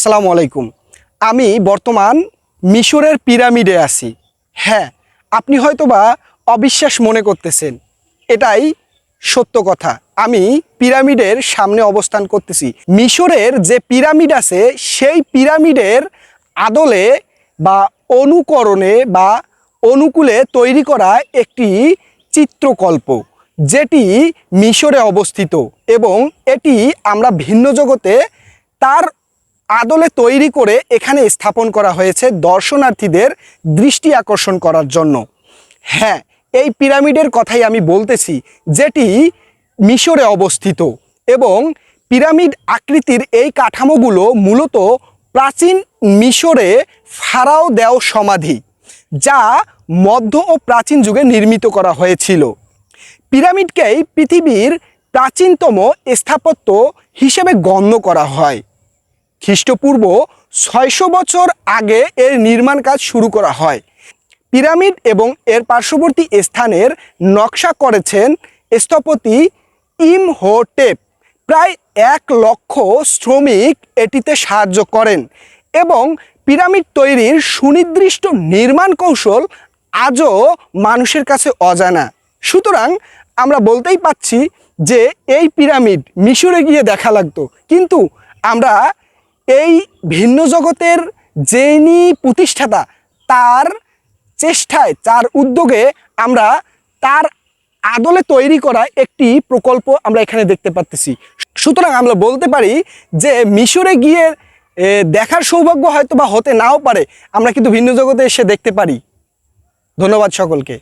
আসসালামু আলাইকুম। আমি বর্তমান মিশরের পিরামিডে আছি। হ্যাঁ, আপনি হয়তোবা অবিশ্বাস মনে করতেছেন, এটাই সত্য কথা। আমি পিরামিডের সামনে অবস্থান করতেছি। মিশরের যে পিরামিড আছে সেই পিরামিডের আদলে বা অনুকরণে বা অনুকূলে তৈরি করা একটি চিত্রকল্প, যেটি মিশরে অবস্থিত এবং এটি আমরা ভিন্ন জগতে তার আদলে তৈরি করে এখানে স্থাপন করা হয়েছে দর্শনার্থীদের দৃষ্টি আকর্ষণ করার জন্য। হ্যাঁ, এই পিরামিডের কথাই আমি বলতেছি, যেটি মিশরে অবস্থিত এবং পিরামিড আকৃতির এই কাঠামোগুলো মূলত প্রাচীন মিশরে ফারাও দেও সমাধি, যা মধ্য ও প্রাচীন যুগে নির্মিত করা হয়েছিল। পিরামিডকেই পৃথিবীর প্রাচীনতম স্থাপত্য হিসেবে গণ্য করা হয়। খ্রিস্টপূর্ব 600 বছর আগে এর নির্মাণ কাজ শুরু করা হয়। পিরামিড এবং এর পার্শ্ববর্তী স্থানের নকশা করেছেন স্থপতি ইমহোটেপ। প্রায় 1 লক্ষ শ্রমিক এটিতে সাহায্য করেন এবং পিরামিড তৈরির সুনির্দিষ্ট নির্মাণ কৌশল আজও মানুষের কাছে অজানা। সুতরাং আমরা বলতেই পাচ্ছি যে এই পিরামিড মিশরে গিয়ে দেখা লাগতো, কিন্তু আমরা এই ভিন্ন জগতের যিনি প্রতিষ্ঠাতা তার চেষ্টায়, তার উদ্যোগে আমরা তার আদলে তৈরি করা একটি প্রকল্প আমরা এখানে দেখতে পাচ্ছি। সুতরাং আমরা বলতে পারি যে মিশরে গিয়ে দেখার সৌভাগ্য হয়তো বা হতে নাও পারে, আমরা কিন্তু ভিন্ন জগতে এসে দেখতে পারি। ধন্যবাদ সকলকে।